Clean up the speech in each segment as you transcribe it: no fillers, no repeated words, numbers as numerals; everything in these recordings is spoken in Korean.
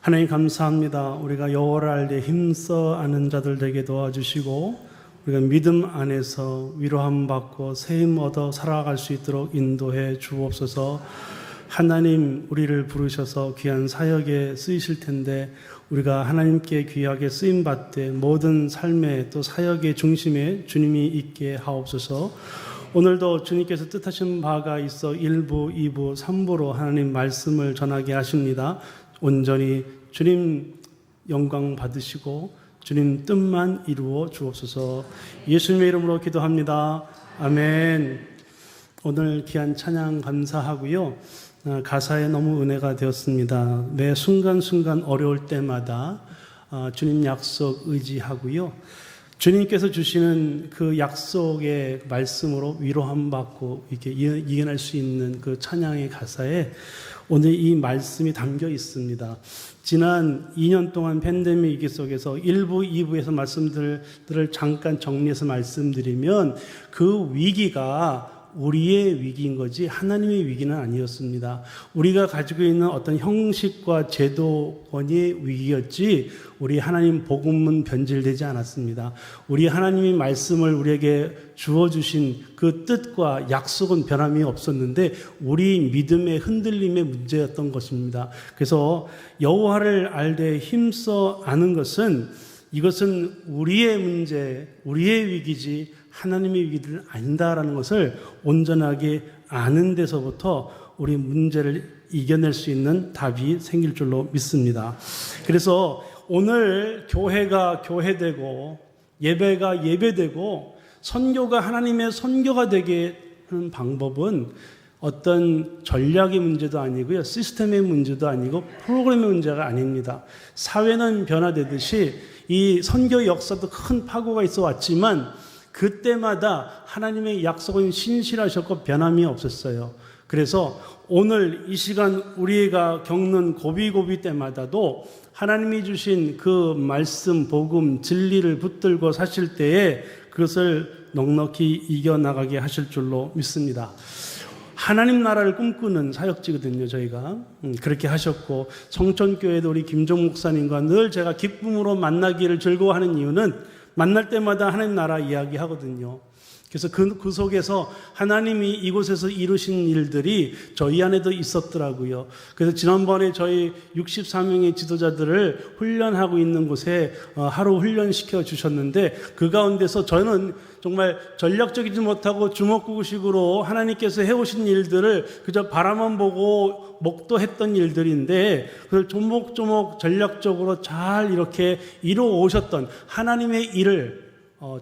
하나님 감사합니다. 우리가 여호와를 알되 힘써 아는 자들 되게 도와주시고 우리가 믿음 안에서 위로함 받고 세임 얻어 살아갈 수 있도록 인도해 주옵소서. 하나님 우리를 부르셔서 귀한 사역에 쓰이실 텐데 우리가 하나님께 귀하게 쓰임 받되 모든 삶의 또 사역의 중심에 주님이 있게 하옵소서. 오늘도 주님께서 뜻하신 바가 있어 1부, 2부, 3부로 하나님 말씀을 전하게 하십니다. 온전히 주님 영광 받으시고 주님 뜻만 이루어 주옵소서. 예수님의 이름으로 기도합니다. 아멘. 오늘 귀한 찬양 감사하고요. 가사에 너무 은혜가 되었습니다. 매 순간순간 어려울 때마다 주님 약속 의지하고요. 주님께서 주시는 그 약속의 말씀으로 위로함 받고 이렇게 이겨낼 수 있는 그 찬양의 가사에 오늘 이 말씀이 담겨 있습니다. 지난 2년 동안 팬데믹 위기 속에서 1부, 2부에서 말씀들을 잠깐 정리해서 말씀드리면 그 위기가 우리의 위기인 거지 하나님의 위기는 아니었습니다. 우리가 가지고 있는 어떤 형식과 제도권의 위기였지 우리 하나님 복음은 변질되지 않았습니다. 우리 하나님의 말씀을 우리에게 주어주신 그 뜻과 약속은 변함이 없었는데 우리 믿음의 흔들림의 문제였던 것입니다. 그래서 여호와를 알되 힘써 아는 것은 이것은 우리의 문제, 우리의 위기지 하나님의 위기는 아닌다라는 것을 온전하게 아는 데서부터 우리 문제를 이겨낼 수 있는 답이 생길 줄로 믿습니다. 그래서 오늘 교회가 교회되고 예배가 예배되고 선교가 하나님의 선교가 되게 하는 방법은 어떤 전략의 문제도 아니고요. 시스템의 문제도 아니고 프로그램의 문제가 아닙니다. 사회는 변화되듯이 이 선교 역사도 큰 파고가 있어 왔지만 그때마다 하나님의 약속은 신실하셨고 변함이 없었어요. 그래서 오늘 이 시간 우리가 겪는 고비고비 때마다도 하나님이 주신 그 말씀, 복음, 진리를 붙들고 사실 때에 그것을 넉넉히 이겨나가게 하실 줄로 믿습니다. 하나님 나라를 꿈꾸는 사역지거든요, 저희가. 그렇게 하셨고, 성천교회도 우리 김종 목사님과 늘 제가 기쁨으로 만나기를 즐거워하는 이유는 만날 때마다 하나님 나라 이야기 하거든요. 그래서 그 속에서 하나님이 이곳에서 이루신 일들이 저희 안에도 있었더라고요. 그래서 지난번에 저희 64명의 지도자들을 훈련하고 있는 곳에 하루 훈련시켜 주셨는데 그 가운데서 저는 정말 전략적이지 못하고 주먹구구식으로 하나님께서 해오신 일들을 그저 바라만 보고 목도했던 일들인데 그걸 조목조목 전략적으로 잘 이렇게 이루어 오셨던 하나님의 일을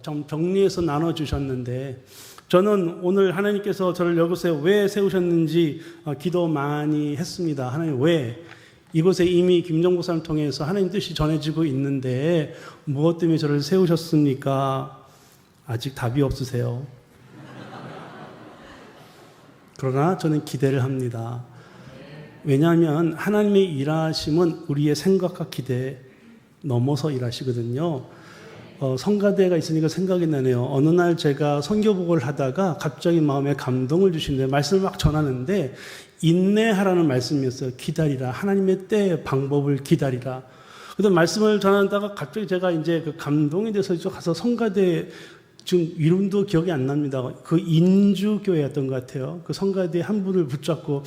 좀 정리해서 나눠주셨는데 저는 오늘 하나님께서 저를 여기서 왜 세우셨는지 기도 많이 했습니다. 하나님 왜? 이곳에 이미 김정국 사람을 통해서 하나님 뜻이 전해지고 있는데 무엇 때문에 저를 세우셨습니까? 아직 답이 없으세요. 그러나 저는 기대를 합니다. 왜냐하면 하나님의 일하심은 우리의 생각과 기대 넘어서 일하시거든요. 성가대가 있으니까 생각이 나네요. 어느 날 제가 선교복을 하다가 갑자기 마음에 감동을 주시는데 말씀을 막 전하는데 인내하라는 말씀이었어요. 기다리라. 하나님의 때의 방법을 기다리라. 그래서 말씀을 전하다가 갑자기 제가 이제 그 감동이 돼서 가서 성가대 지금 이름도 기억이 안 납니다. 그 인주교회였던 것 같아요. 그 성가대 한 분을 붙잡고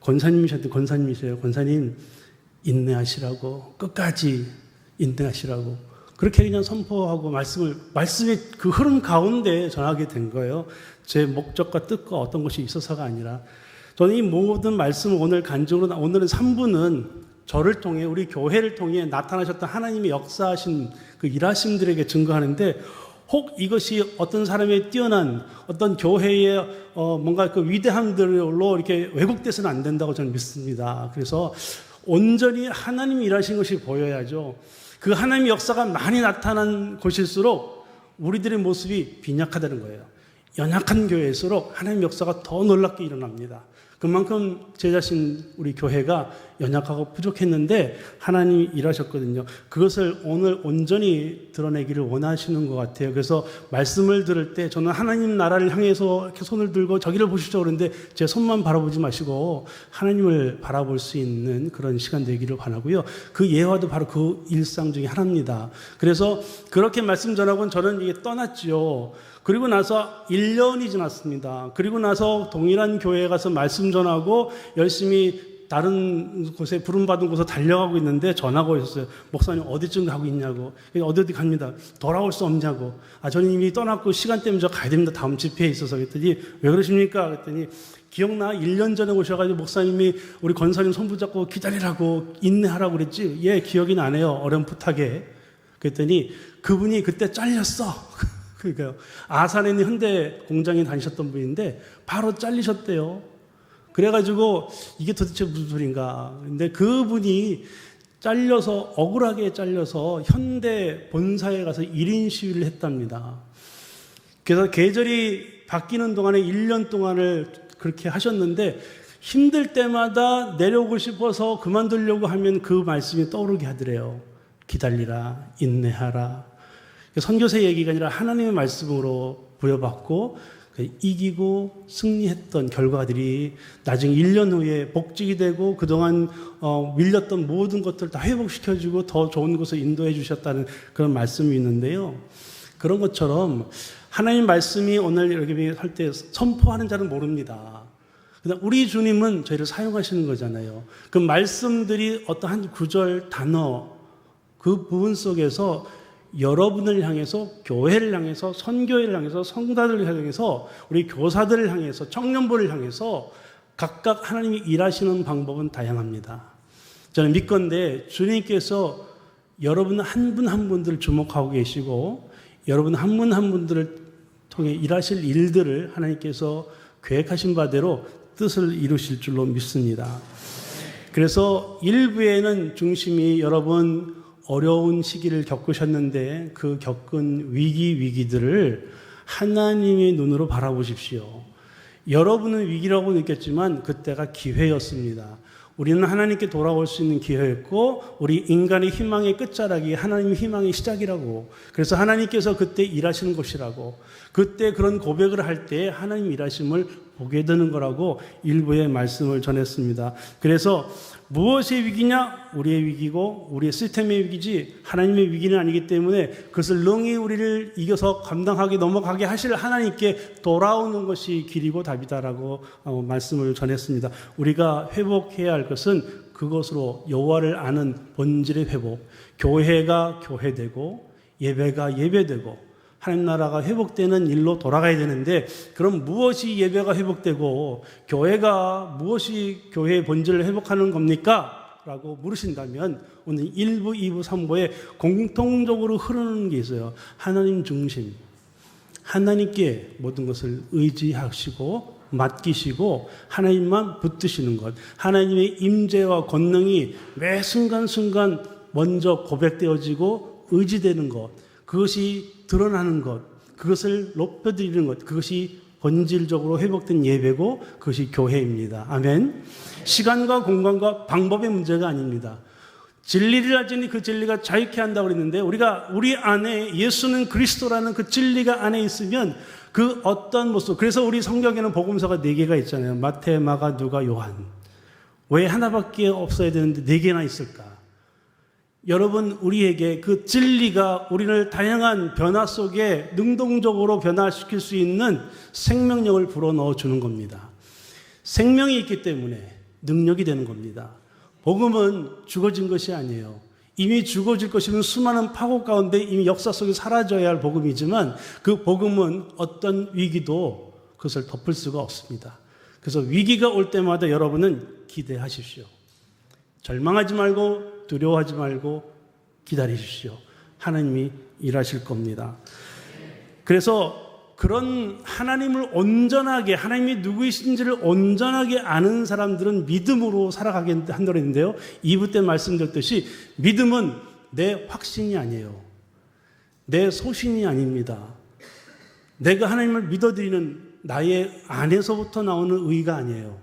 권사님이세요. 권사님 인내하시라고 끝까지 인내하시라고 그렇게 그냥 선포하고 말씀의 그 흐름 가운데 전하게 된 거예요. 제 목적과 뜻과 어떤 것이 있어서가 아니라 저는 이 모든 말씀을 오늘 간증으로 오늘은 3부는 저를 통해 우리 교회를 통해 나타나셨던 하나님의 역사하신 그 일하심들에게 증거하는데 혹 이것이 어떤 사람의 뛰어난 어떤 교회의 뭔가 그 위대함들로 이렇게 왜곡돼서는 안 된다고 저는 믿습니다. 그래서 온전히 하나님이 일하신 것이 보여야죠. 그 하나님의 역사가 많이 나타난 곳일수록 우리들의 모습이 빈약하다는 거예요. 연약한 교회일수록 하나님의 역사가 더 놀랍게 일어납니다. 그만큼 제 자신 우리 교회가 연약하고 부족했는데 하나님이 일하셨거든요. 그것을 오늘 온전히 드러내기를 원하시는 것 같아요. 그래서 말씀을 들을 때 저는 하나님 나라를 향해서 이렇게 손을 들고 저기를 보시죠 그러는데 제 손만 바라보지 마시고 하나님을 바라볼 수 있는 그런 시간 되기를 바라고요. 그 예화도 바로 그 일상 중에 하나입니다. 그래서 그렇게 말씀 전하고는 저는 이게 떠났지요. 그리고 나서 1년이 지났습니다. 그리고 나서 동일한 교회에 가서 말씀 전하고 열심히 다른 곳에 부름받은 곳에 달려가고 있는데 전화가 오셨어요. 목사님 어디쯤 가고 있냐고. 어디 갑니다. 돌아올 수 없냐고. 저는 이미 떠났고 시간 때문에 저 가야 됩니다. 다음 집회에 있어서. 그랬더니 왜 그러십니까? 그랬더니 기억나? 1년 전에 오셔가지고 목사님이 우리 권사님 손 붙잡고 기다리라고 인내하라고 그랬지? 예, 기억이 나네요. 어렴풋하게. 그랬더니 그분이 그때 잘렸어. 그러니까요. 아산에 있는 현대 공장에 다니셨던 분인데 바로 잘리셨대요. 그래가지고 이게 도대체 무슨 소린가. 근데 그분이 잘려서 억울하게 잘려서 현대 본사에 가서 1인 시위를 했답니다. 그래서 계절이 바뀌는 동안에 1년 동안을 그렇게 하셨는데 힘들 때마다 내려오고 싶어서 그만두려고 하면 그 말씀이 떠오르게 하더래요. 기다리라, 인내하라. 선교사 얘기가 아니라 하나님의 말씀으로 부여받고 이기고 승리했던 결과들이 나중에 1년 후에 복직이 되고 그동안 밀렸던 모든 것들을 다 회복시켜주고 더 좋은 곳에 인도해 주셨다는 그런 말씀이 있는데요. 그런 것처럼 하나님 말씀이 오늘 이렇게 할 때 선포하는 자는 모릅니다. 그냥 우리 주님은 저희를 사용하시는 거잖아요. 그 말씀들이 어떤 한 구절, 단어 그 부분 속에서 여러분을 향해서, 교회를 향해서, 선교회를 향해서, 성도들을 향해서, 우리 교사들을 향해서, 청년부를 향해서 각각 하나님이 일하시는 방법은 다양합니다. 저는 믿건대 주님께서 여러분 한 분 한 분들을 주목하고 계시고 여러분 한 분 한 분들을 통해 일하실 일들을 하나님께서 계획하신 바대로 뜻을 이루실 줄로 믿습니다. 그래서 일부에는 중심이 여러분 어려운 시기를 겪으셨는데 그 겪은 위기들을 하나님의 눈으로 바라보십시오. 여러분은 위기라고 느꼈지만 그때가 기회였습니다. 우리는 하나님께 돌아올 수 있는 기회였고 우리 인간의 희망의 끝자락이 하나님의 희망의 시작이라고. 그래서 하나님께서 그때 일하시는 것이라고. 그때 그런 고백을 할 때 하나님 일하심을 보게 되는 거라고 일부의 말씀을 전했습니다. 그래서 무엇의 위기냐? 우리의 위기고 우리의 시스템의 위기지 하나님의 위기는 아니기 때문에 그것을 능히 우리를 이겨서 감당하게 넘어가게 하실 하나님께 돌아오는 것이 길이고 답이다라고 말씀을 전했습니다. 우리가 회복해야 할 것은 그것으로 여호와를 아는 본질의 회복, 교회가 교회되고 예배가 예배되고 하나님 나라가 회복되는 일로 돌아가야 되는데 그럼 무엇이 예배가 회복되고 교회가 무엇이 교회의 본질을 회복하는 겁니까? 라고 물으신다면 오늘 1부, 2부, 3부에 공통적으로 흐르는 게 있어요. 하나님 중심. 하나님께 모든 것을 의지하시고 맡기시고 하나님만 붙드시는 것. 하나님의 임재와 권능이 매 순간순간 먼저 고백되어지고 의지되는 것. 그것이 드러나는 것, 그것을 높여드리는 것, 그것이 본질적으로 회복된 예배고 그것이 교회입니다. 아멘. 시간과 공간과 방법의 문제가 아닙니다. 진리를 알지니 그 진리가 자유케 한다고 그랬는데 우리 안에 예수는 그리스도라는 그 진리가 안에 있으면 그 어떤 모습, 그래서 우리 성경에는 복음서가 4개가 있잖아요. 마태, 마가, 누가, 요한. 왜 하나밖에 없어야 되는데 4개나 있을까? 여러분, 우리에게 그 진리가 우리를 다양한 변화 속에 능동적으로 변화시킬 수 있는 생명력을 불어넣어 주는 겁니다. 생명이 있기 때문에 능력이 되는 겁니다. 복음은 죽어진 것이 아니에요. 이미 죽어질 것이면 수많은 파국 가운데 이미 역사 속에 사라져야 할 복음이지만 그 복음은 어떤 위기도 그것을 덮을 수가 없습니다. 그래서 위기가 올 때마다 여러분은 기대하십시오. 절망하지 말고 두려워하지 말고 기다리십시오. 하나님이 일하실 겁니다. 그래서 그런 하나님을 온전하게, 하나님이 누구이신지를 온전하게 아는 사람들은 믿음으로 살아가게 한다고 했는데요. 2부 때 말씀드렸듯이 믿음은 내 확신이 아니에요. 내 소신이 아닙니다. 내가 하나님을 믿어드리는 나의 안에서부터 나오는 의가 아니에요.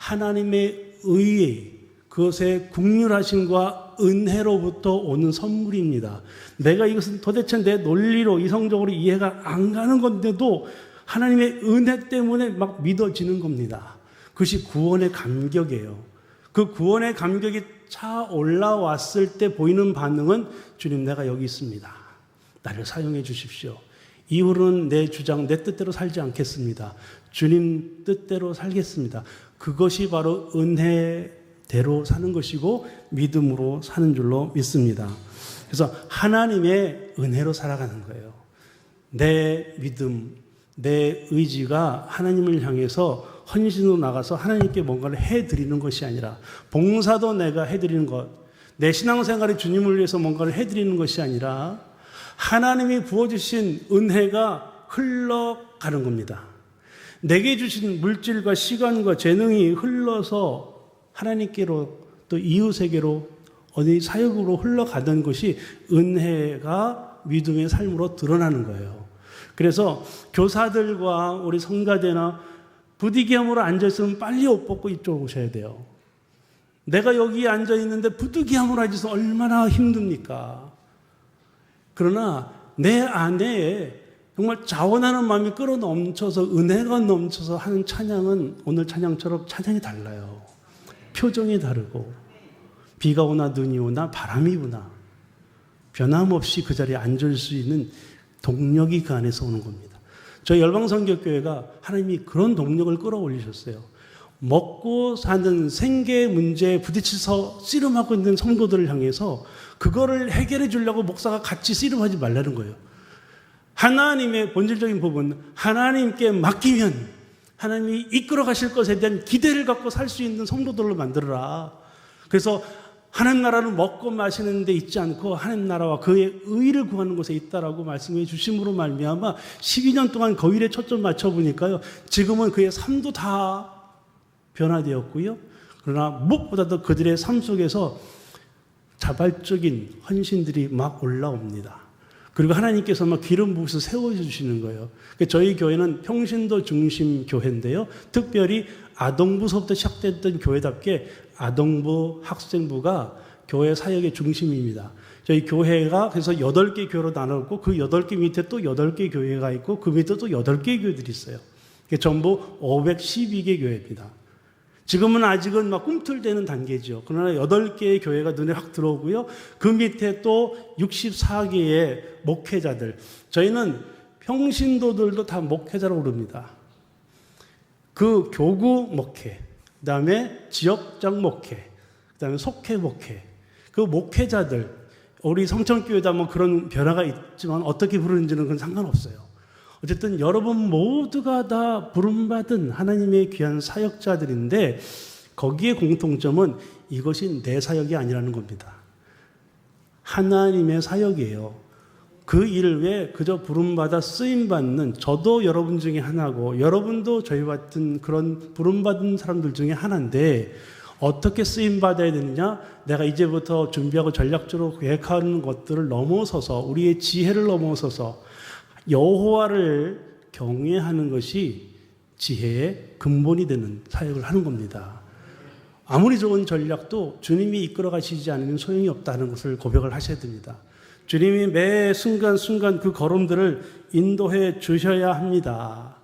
하나님의 의에, 그것의 국률하심과 은혜로부터 오는 선물입니다. 내가 이것은 도대체 내 논리로 이성적으로 이해가 안 가는 건데도 하나님의 은혜 때문에 막 믿어지는 겁니다. 그것이 구원의 감격이에요. 그 구원의 감격이 차 올라왔을 때 보이는 반응은 주님, 내가 여기 있습니다. 나를 사용해 주십시오. 이후로는 내 주장, 내 뜻대로 살지 않겠습니다. 주님 뜻대로 살겠습니다. 그것이 바로 은혜대로 사는 것이고 믿음으로 사는 줄로 믿습니다. 그래서 하나님의 은혜로 살아가는 거예요. 내 믿음, 내 의지가 하나님을 향해서 헌신으로 나가서 하나님께 뭔가를 해드리는 것이 아니라, 봉사도 내가 해드리는 것, 내 신앙생활에 주님을 위해서 뭔가를 해드리는 것이 아니라 하나님이 부어주신 은혜가 흘러가는 겁니다. 내게 주신 물질과 시간과 재능이 흘러서 하나님께로 또 이웃에게로 어디 사역으로 흘러가던 것이 은혜가 믿음의 삶으로 드러나는 거예요. 그래서 교사들과 우리 성가대나 부득이함으로 앉아있으면 빨리 옷 벗고 이쪽으로 오셔야 돼요. 내가 여기 앉아있는데 부득이함으로 앉아서 얼마나 힘듭니까? 그러나 내 안에 정말 자원하는 마음이 끌어넘쳐서 은혜가 넘쳐서 하는 찬양은 오늘 찬양처럼 찬양이 달라요. 표정이 다르고, 비가 오나 눈이 오나 바람이 오나 변함없이 그 자리에 앉을 수 있는 동력이 그 안에서 오는 겁니다. 저희 열방성결교회가 하나님이 그런 동력을 끌어올리셨어요. 먹고 사는 생계 문제에 부딪혀서 씨름하고 있는 성도들을 향해서 그거를 해결해 주려고 목사가 같이 씨름하지 말라는 거예요. 하나님의 본질적인 부분, 하나님께 맡기면 하나님이 이끌어 가실 것에 대한 기대를 갖고 살 수 있는 성도들로 만들어라. 그래서 하나님 나라는 먹고 마시는 데 있지 않고 하나님 나라와 그의 의를 구하는 곳에 있다라고 말씀해 주심으로 말미암아 12년 동안 그 일에 초점 맞춰보니까요, 지금은 그의 삶도 다 변화되었고요. 그러나 무엇보다도 그들의 삶 속에서 자발적인 헌신들이 막 올라옵니다. 그리고 하나님께서 막 기름 부으셔서 세워주시는 거예요. 저희 교회는 평신도 중심 교회인데요, 특별히 아동부서부터 시작됐던 교회답게 아동부, 학생부가 교회 사역의 중심입니다. 저희 교회가 그래서 8개 교회로 나눴고, 그 8개 밑에 또 8개 교회가 있고, 그 밑에 또 8개 교회들이 있어요. 전부 512개 교회입니다. 지금은 아직은 막 꿈틀대는 단계죠. 그러나 8개의 교회가 눈에 확 들어오고요. 그 밑에 또 64개의 목회자들. 저희는 평신도들도 다 목회자라고 부릅니다. 그 교구 목회, 그 다음에 지역장 목회, 그 다음에 속회 목회. 그 목회자들, 우리 성천교회도 뭐 그런 변화가 있지만 어떻게 부르는지는 그건 상관없어요. 어쨌든 여러분 모두가 다 부름받은 하나님의 귀한 사역자들인데, 거기에 공통점은 이것이 내 사역이 아니라는 겁니다. 하나님의 사역이에요. 그 일을 왜 그저 부름받아 쓰임받는, 저도 여러분 중에 하나고 여러분도 저희 같은 그런 부름받은 사람들 중에 하나인데, 어떻게 쓰임받아야 되느냐? 내가 이제부터 준비하고 전략적으로 계획하는 것들을 넘어서서, 우리의 지혜를 넘어서서 여호와를 경외하는 것이 지혜의 근본이 되는 사역을 하는 겁니다. 아무리 좋은 전략도 주님이 이끌어 가시지 않으면 소용이 없다는 것을 고백을 하셔야 됩니다. 주님이 매 순간순간 그 걸음들을 인도해 주셔야 합니다.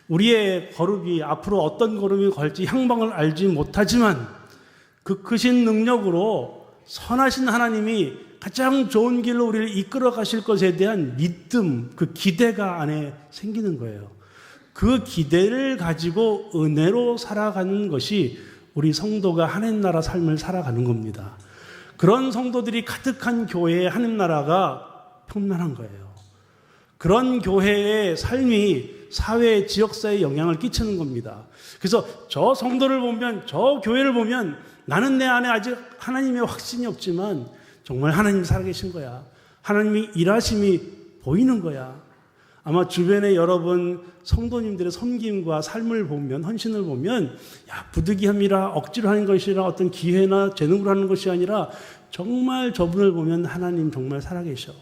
우리의 걸음이 앞으로 어떤 걸음이 걸지 향방을 알지 못하지만 그 크신 능력으로 선하신 하나님이 가장 좋은 길로 우리를 이끌어 가실 것에 대한 믿음, 그 기대가 안에 생기는 거예요. 그 기대를 가지고 은혜로 살아가는 것이 우리 성도가 하나님 나라 삶을 살아가는 겁니다. 그런 성도들이 가득한 교회의 하나님 나라가 평안한 거예요. 그런 교회의 삶이 사회, 지역사회에 영향을 끼치는 겁니다. 그래서 저 성도를 보면, 저 교회를 보면 나는 내 안에 아직 하나님의 확신이 없지만 정말 하나님이 살아계신 거야. 하나님이 일하심이 보이는 거야. 아마 주변에 여러분 성도님들의 섬김과 삶을 보면, 헌신을 보면, 야, 부득이함이라 억지로 하는 것이라 어떤 기회나 재능으로 하는 것이 아니라 정말 저분을 보면 하나님 정말 살아계셔.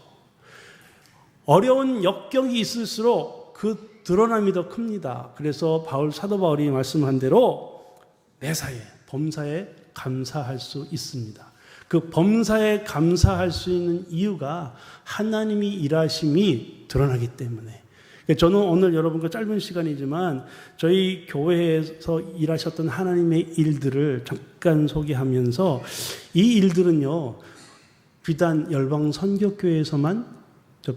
어려운 역경이 있을수록 그 드러남이 더 큽니다. 그래서 사도 바울이 말씀한 대로 매사에, 범사에 감사할 수 있습니다. 그 범사에 감사할 수 있는 이유가 하나님이 일하심이 드러나기 때문에. 저는 오늘 여러분과 짧은 시간이지만 저희 교회에서 일하셨던 하나님의 일들을 잠깐 소개하면서, 이 일들은요, 비단 열방 선교교회에서만,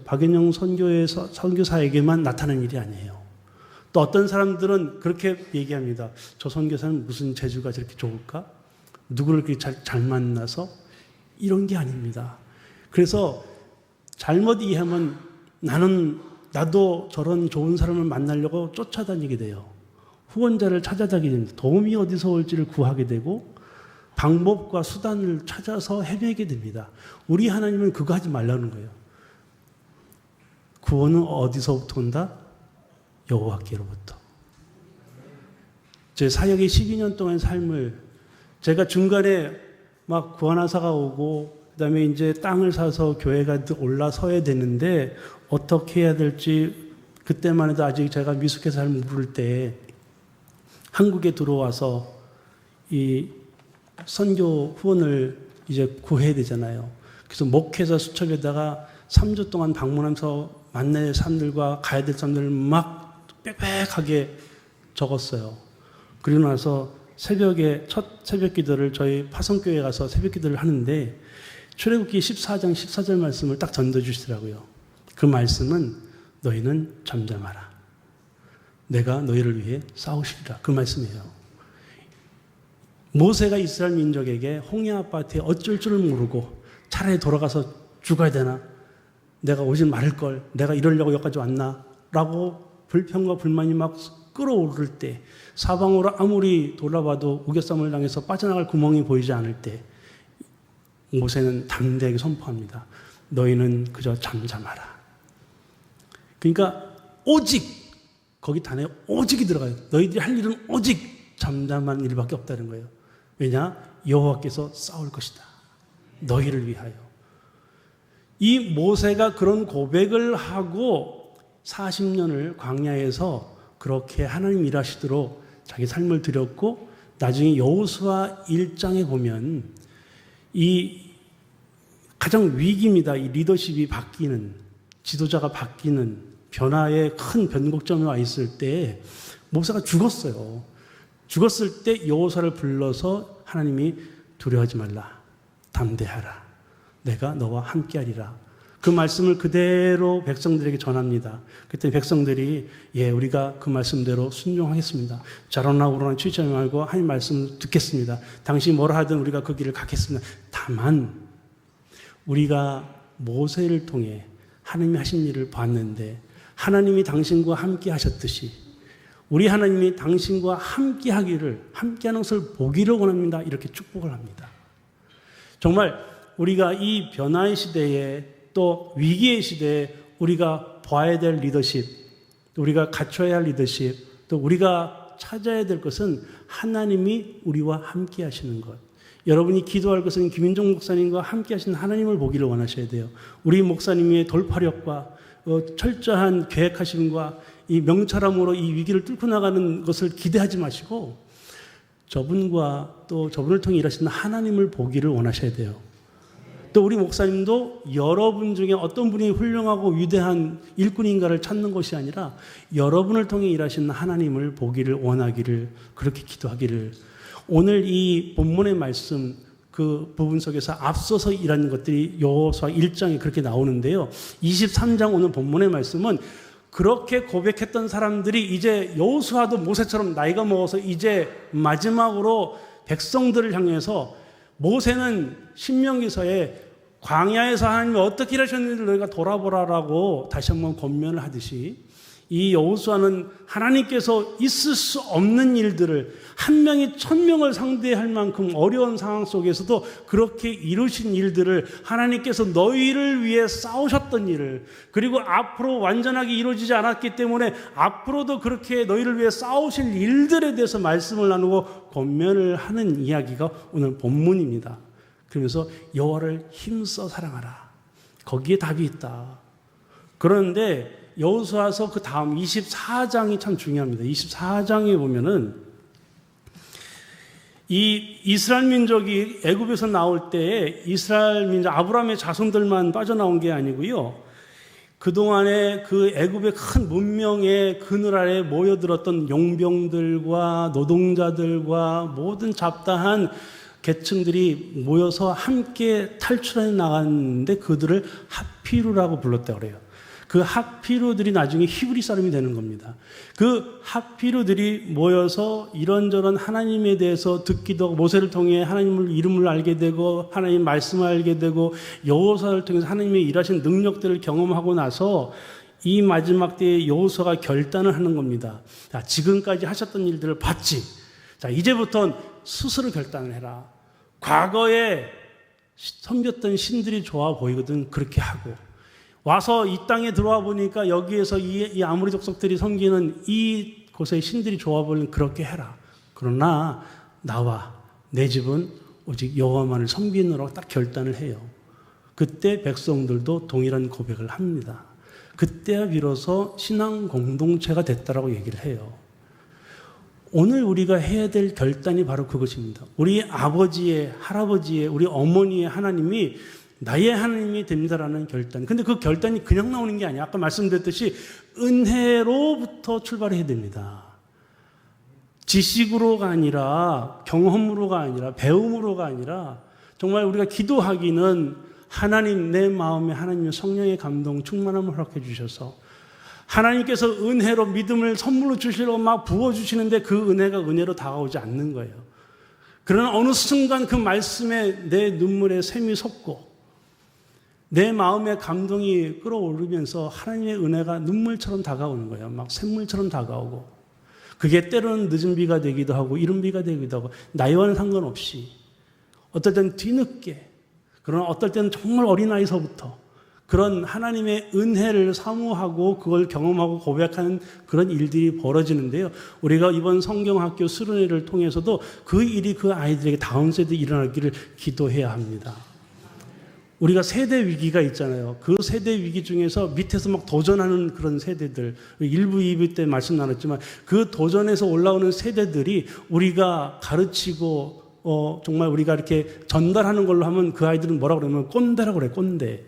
박연영 선교사에게만 나타난 일이 아니에요. 또 어떤 사람들은 그렇게 얘기합니다. 저 선교사는 무슨 재주가 저렇게 좋을까? 누구를 그렇게 잘 만나서? 이런 게 아닙니다. 그래서 잘못 이해하면 나도 저런 좋은 사람을 만나려고 쫓아다니게 돼요. 후원자를 찾아다니게 됩니다. 도움이 어디서 올지를 구하게 되고 방법과 수단을 찾아서 헤매게 됩니다. 우리 하나님은 그거 하지 말라는 거예요. 구원은 어디서부터 온다? 여호와께로부터. 제 사역의 12년 동안 삶을, 제가 중간에 막 구원하사가 오고 그다음에 이제 땅을 사서 교회가 올라서야 되는데 어떻게 해야 될지, 그때만 해도 아직 제가 미숙해서 잘 모를 때 한국에 들어와서 이 선교 후원을 이제 구해야 되잖아요. 그래서 목회자 수첩에다가 3주 동안 방문하면서 만나야 될 사람들과 가야 될 사람들을 막 빽빽하게 적었어요. 그리고 나서 새벽에 첫 새벽 기도를 저희 파송교회에 가서 새벽 기도를 하는데 출애굽기 14장 14절 말씀을 딱 전해주시더라고요. 그 말씀은 너희는 잠잠하라. 내가 너희를 위해 싸우시리라. 그 말씀이에요. 모세가 이스라엘 민족에게 홍해 아파트에 어쩔 줄을 모르고 차라리 돌아가서 죽어야 되나? 내가 오지 말을 걸. 내가 이러려고 여기까지 왔나? 라고 불평과 불만이 막 끌어오를 때, 사방으로 아무리 돌아봐도 우겨쌈을 당해서 빠져나갈 구멍이 보이지 않을 때 모세는 담대하게 선포합니다. 너희는 그저 잠잠하라. 그러니까 오직, 거기 단에 오직이 들어가요. 너희들이 할 일은 오직 잠잠한 일밖에 없다는 거예요. 왜냐? 여호와께서 싸울 것이다. 너희를 위하여. 이 모세가 그런 고백을 하고 40년을 광야에서 그렇게 하나님 일하시도록 자기 삶을 드렸고, 나중에 여호수아 1장에 보면 이 가장 위기입니다. 이 리더십이 바뀌는, 지도자가 바뀌는 변화의 큰 변곡점에 와 있을 때 모세가 죽었어요. 죽었을 때 여호수아를 불러서 하나님이 두려워하지 말라. 담대하라. 내가 너와 함께하리라. 그 말씀을 그대로 백성들에게 전합니다. 그때 백성들이 우리가 그 말씀대로 순종하겠습니다. 자로나 우로나 취하지 말고 하나님 말씀 듣겠습니다. 당신이 뭐라 하든 우리가 그 길을 가겠습니다. 다만 우리가 모세를 통해 하나님이 하신 일을 봤는데, 하나님이 당신과 함께 하셨듯이 우리 하나님이 당신과 함께 하기를, 함께하는 것을 보기를 원합니다. 이렇게 축복을 합니다. 정말 우리가 이 변화의 시대에, 또 위기의 시대에 우리가 봐야 될 리더십, 우리가 갖춰야 할 리더십, 또 우리가 찾아야 될 것은 하나님이 우리와 함께 하시는 것. 여러분이 기도할 것은 김인종 목사님과 함께 하시는 하나님을 보기를 원하셔야 돼요. 우리 목사님의 돌파력과 철저한 계획하심과 이 명철함으로 이 위기를 뚫고 나가는 것을 기대하지 마시고 저분과 또 저분을 통해 일하시는 하나님을 보기를 원하셔야 돼요. 또 우리 목사님도 여러분 중에 어떤 분이 훌륭하고 위대한 일꾼인가를 찾는 것이 아니라 여러분을 통해 일하시는 하나님을 보기를 원하기를, 그렇게 기도하기를. 오늘 이 본문의 말씀 그 부분 속에서 앞서서 일하는 것들이 여호수아 1장에 그렇게 나오는데요. 23장 오늘 본문의 말씀은 그렇게 고백했던 사람들이 이제 여호수아도 모세처럼 나이가 먹어서 이제 마지막으로 백성들을 향해서, 모세는 신명기서에 광야에서 하나님이 어떻게 일하셨는지 너희가 돌아보라라고 다시 한번 권면을 하듯이, 이 여호수아는 하나님께서 있을 수 없는 일들을, 한 명이 1000명을 상대할 만큼 어려운 상황 속에서도 그렇게 이루신 일들을, 하나님께서 너희를 위해 싸우셨던 일을, 그리고 앞으로 완전하게 이루어지지 않았기 때문에 앞으로도 그렇게 너희를 위해 싸우실 일들에 대해서 말씀을 나누고 권면을 하는 이야기가 오늘 본문입니다. 그러면서 여호와를 힘써 사랑하라. 거기에 답이 있다. 그런데 여호수아서 그 다음 24장이 참 중요합니다. 24장에 보면은 이 이스라엘 민족이 애굽에서 나올 때에 이스라엘 민족 아브라함의 자손들만 빠져나온 게 아니고요. 그동안에 그 애굽의 큰 문명의 그늘 아래 모여들었던 용병들과 노동자들과 모든 잡다한 계층들이 모여서 함께 탈출해 나갔는데 그들을 핫피루라고 불렀다고 그래요. 그 핫피루들이 나중에 히브리 사람이 되는 겁니다. 그 핫피루들이 모여서 이런저런 하나님에 대해서 듣기도 하고 모세를 통해 하나님을 이름을 알게 되고 하나님 말씀을 알게 되고 여호수아를 통해서 하나님의 일하신 능력들을 경험하고 나서 이 마지막 때에 여호수아가 결단을 하는 겁니다. 자, 지금까지 하셨던 일들을 봤지. 자, 이제부터는 스스로 결단을 해라. 과거에 섬겼던 신들이 좋아 보이거든. 그렇게 하고 와서 이 땅에 들어와 보니까 여기에서 이 아모리 족속들이 섬기는 이 곳의 신들이 좋아 보이는 그렇게 해라. 그러나 나와 내 집은 오직 여호와만을 섬기느라고 딱 결단을 해요. 그때 백성들도 동일한 고백을 합니다. 그때야 비로소 신앙 공동체가 됐다라고 얘기를 해요. 오늘 우리가 해야 될 결단이 바로 그것입니다. 우리 아버지의, 할아버지의, 우리 어머니의 하나님이 나의 하나님이 됩니다라는 결단. 근데 그 결단이 그냥 나오는 게 아니야. 아까 말씀드렸듯이 은혜로부터 출발해야 됩니다. 지식으로가 아니라 경험으로가 아니라 배움으로가 아니라 정말 우리가 기도하기는 하나님, 내 마음에 하나님의 성령의 감동 충만함을 허락해 주셔서 하나님께서 은혜로 믿음을 선물로 주시려고 막 부어주시는데 그 은혜가 은혜로 다가오지 않는 거예요. 그러나 어느 순간 그 말씀에 내 눈물에 샘이 솟고 내 마음의 감동이 끌어오르면서 하나님의 은혜가 눈물처럼 다가오는 거예요. 막 샘물처럼 다가오고 그게 때로는 늦은 비가 되기도 하고 이른 비가 되기도 하고 나이와는 상관없이 어떨 때는 뒤늦게 그러나 어떨 때는 정말 어린아이서부터 그런 하나님의 은혜를 사모하고 그걸 경험하고 고백하는 그런 일들이 벌어지는데요. 우리가 이번 성경학교 수련회를 통해서도 그 일이 그 아이들에게 다음 세대에 일어나기를 기도해야 합니다. 우리가 세대 위기가 있잖아요. 그 세대 위기 중에서 밑에서 막 도전하는 그런 세대들, 1부, 2부 때 말씀 나눴지만 그 도전에서 올라오는 세대들이 우리가 가르치고 정말 우리가 이렇게 전달하는 걸로 하면 그 아이들은 뭐라고 그러면 꼰대라고 그래, 꼰대.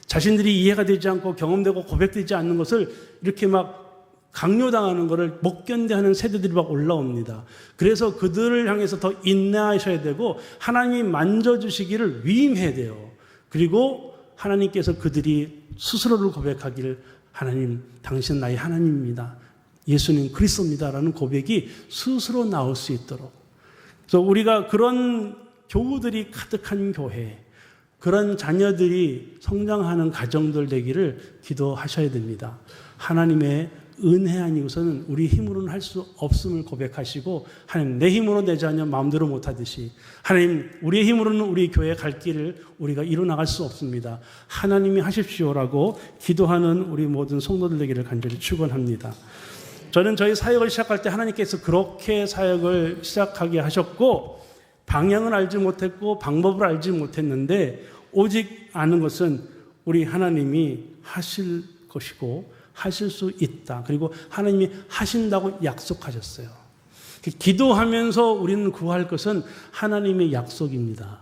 자신들이 이해가 되지 않고 경험되고 고백되지 않는 것을 이렇게 막 강요당하는 것을 못 견뎌하는 세대들이 막 올라옵니다. 그래서 그들을 향해서 더 인내하셔야 되고 하나님이 만져주시기를 위임해야 돼요. 그리고 하나님께서 그들이 스스로를 고백하기를 하나님, 당신은 나의 하나님입니다. 예수님 그리스도입니다라는 고백이 스스로 나올 수 있도록. 그래서 우리가 그런 교우들이 가득한 교회, 그런 자녀들이 성장하는 가정들 되기를 기도하셔야 됩니다. 하나님의 은혜 아니고서는 우리 힘으로는 할 수 없음을 고백하시고 하나님 내 힘으로 내 자녀 마음대로 못하듯이 하나님 우리의 힘으로는 우리 교회 갈 길을 우리가 이뤄나갈 수 없습니다. 하나님이 하십시오라고 기도하는 우리 모든 성도들 되기를 간절히 축원합니다. 저는 저희 사역을 시작할 때 하나님께서 그렇게 사역을 시작하게 하셨고 방향을 알지 못했고 방법을 알지 못했는데 오직 아는 것은 우리 하나님이 하실 것이고 하실 수 있다. 그리고 하나님이 하신다고 약속하셨어요. 기도하면서 우리는 구할 것은 하나님의 약속입니다.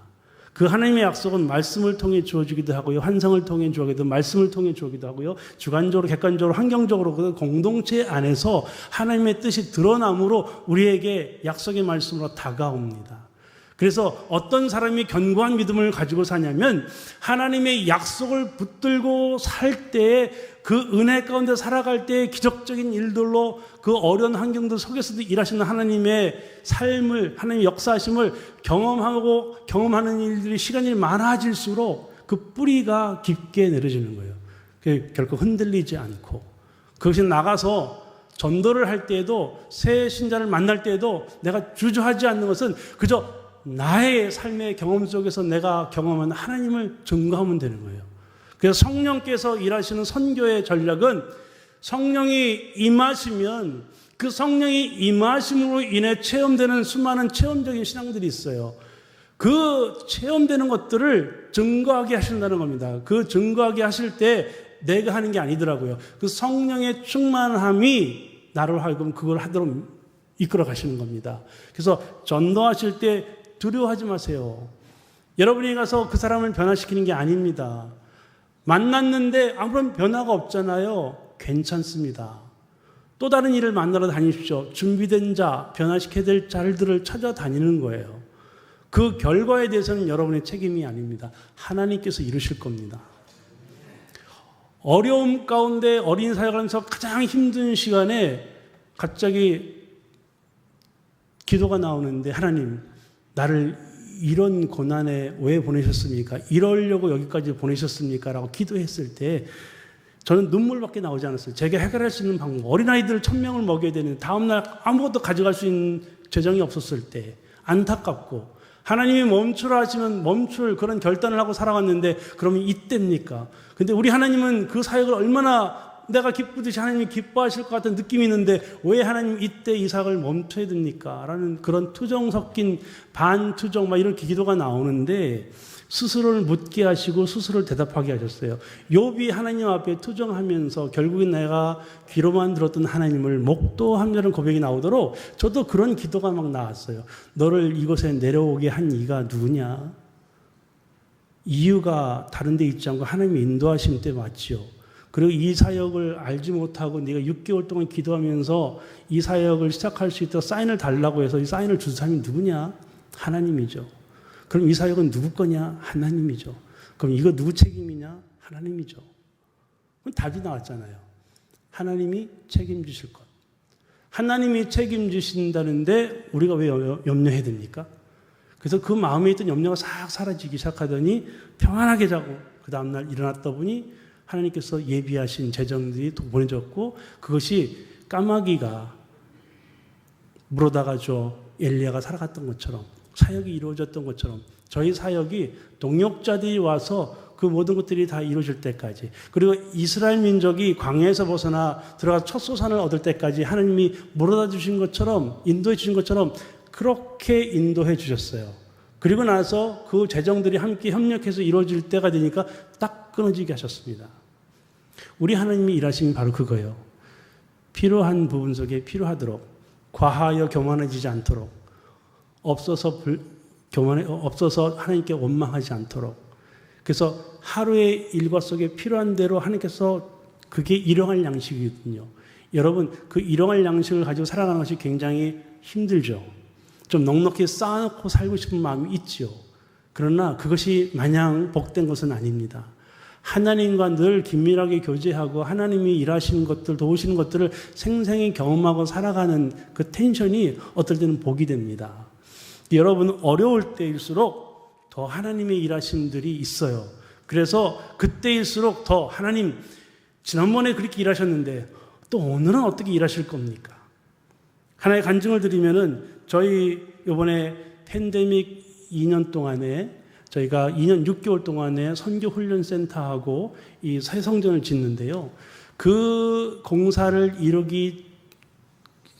그 하나님의 약속은 말씀을 통해 주어지기도 하고요. 환상을 통해 주어지기도 말씀을 통해 주어지기도 하고요. 주관적으로 객관적으로 환경적으로 그 공동체 안에서 하나님의 뜻이 드러남으로 우리에게 약속의 말씀으로 다가옵니다. 그래서 어떤 사람이 견고한 믿음을 가지고 사냐면 하나님의 약속을 붙들고 살 때에 그 은혜 가운데 살아갈 때의 기적적인 일들로 그 어려운 환경들 속에서도 일하시는 하나님의 삶을, 하나님의 역사하심을 경험하고 경험하는 일들이 시간이 많아질수록 그 뿌리가 깊게 내려지는 거예요. 결코 흔들리지 않고 그것이 나가서 전도를 할 때에도 새 신자를 만날 때에도 내가 주저하지 않는 것은 그저 나의 삶의 경험 속에서 내가 경험한 하나님을 증거하면 되는 거예요. 그래서 성령께서 일하시는 선교의 전략은 성령이 임하시면 그 성령이 임하심으로 인해 체험되는 수많은 체험적인 신앙들이 있어요. 그 체험되는 것들을 증거하게 하신다는 겁니다. 그 증거하게 하실 때 내가 하는 게 아니더라고요. 그 성령의 충만함이 나를 하여금 그걸 하도록 이끌어 가시는 겁니다. 그래서 전도하실 때 두려워하지 마세요. 여러분이 가서 그 사람을 변화시키는 게 아닙니다. 만났는데 아무런 변화가 없잖아요. 괜찮습니다. 또 다른 일을 만나러 다니십시오. 준비된 자, 변화시켜야 될 자들을 찾아다니는 거예요. 그 결과에 대해서는 여러분의 책임이 아닙니다. 하나님께서 이루실 겁니다. 어려움 가운데 어린 사역을 하면서 가장 힘든 시간에 갑자기 기도가 나오는데, 하나님, 나를 이런 고난에 왜 보내셨습니까? 이러려고 여기까지 보내셨습니까? 라고 기도했을 때 저는 눈물밖에 나오지 않았어요. 제가 해결할 수 있는 방법, 어린아이들 1000명을 먹여야 되는, 다음날 아무것도 가져갈 수 있는 재정이 없었을 때 안타깝고, 하나님이 멈추라 하시면 멈출 그런 결단을 하고 살아왔는데 그러면 이때입니까? 근데 우리 하나님은 그 사역을 얼마나 내가 기쁘듯이 하나님이 기뻐하실 것 같은 느낌이 있는데 왜 하나님 이때 이 사역을 멈춰야 됩니까? 라는 그런 투정 섞인 반투정 막 이렇게 기도가 나오는데 스스로를 묻게 하시고 스스로를 대답하게 하셨어요. 욥이 하나님 앞에 투정하면서 결국엔 내가 귀로만 들었던 하나님을 목도함이라는 고백이 나오도록 저도 그런 기도가 막 나왔어요. 너를 이곳에 내려오게 한 이가 누구냐? 이유가 다른 데 있지 않고 하나님의 인도하심 때 맞지요. 그리고 이 사역을 알지 못하고 네가 6개월 동안 기도하면서 이 사역을 시작할 수 있도록 사인을 달라고 해서 이 사인을 준 사람이 누구냐? 하나님이죠. 그럼 이 사역은 누구 거냐? 하나님이죠. 그럼 이거 누구 책임이냐? 하나님이죠. 그럼 답이 나왔잖아요. 하나님이 책임지실 것. 하나님이 책임지신다는데 우리가 왜 염려해야 됩니까? 그래서 그 마음에 있던 염려가 싹 사라지기 시작하더니 평안하게 자고 그 다음날 일어났다 보니 하나님께서 예비하신 재정들이 보내졌고, 그것이 까마귀가 물어다가 엘리야가 살아갔던 것처럼 사역이 이루어졌던 것처럼 저희 사역이 동역자들이 와서 그 모든 것들이 다 이루어질 때까지, 그리고 이스라엘 민족이 광야에서 벗어나 들어가 첫 소산을 얻을 때까지 하나님이 물어다 주신 것처럼, 인도해 주신 것처럼 그렇게 인도해 주셨어요. 그리고 나서 그 재정들이 함께 협력해서 이루어질 때가 되니까 딱 끊어지게 하셨습니다. 우리 하나님이 일하심이 바로 그거예요. 필요한 부분 속에 필요하도록, 과하여 교만해지지 않도록, 없어서 하나님께 원망하지 않도록. 그래서 하루의 일과 속에 필요한 대로 하나님께서, 그게 일용할 양식이거든요. 여러분, 그 일용할 양식을 가지고 살아가는 것이 굉장히 힘들죠. 좀 넉넉히 쌓아놓고 살고 싶은 마음이 있죠. 그러나 그것이 마냥 복된 것은 아닙니다. 하나님과 늘 긴밀하게 교제하고 하나님이 일하시는 것들, 도우시는 것들을 생생히 경험하고 살아가는 그 텐션이 어떨 때는 복이 됩니다. 여러분, 어려울 때일수록 더 하나님의 일하심들이 있어요. 그래서 그때일수록 더 하나님, 지난번에 그렇게 일하셨는데 또 오늘은 어떻게 일하실 겁니까? 하나의 간증을 드리면은, 저희 이번에 팬데믹 2년 동안에 저희가 2년 6개월 동안에 선교훈련센터하고 이 새성전을 짓는데요. 그 공사를 이루기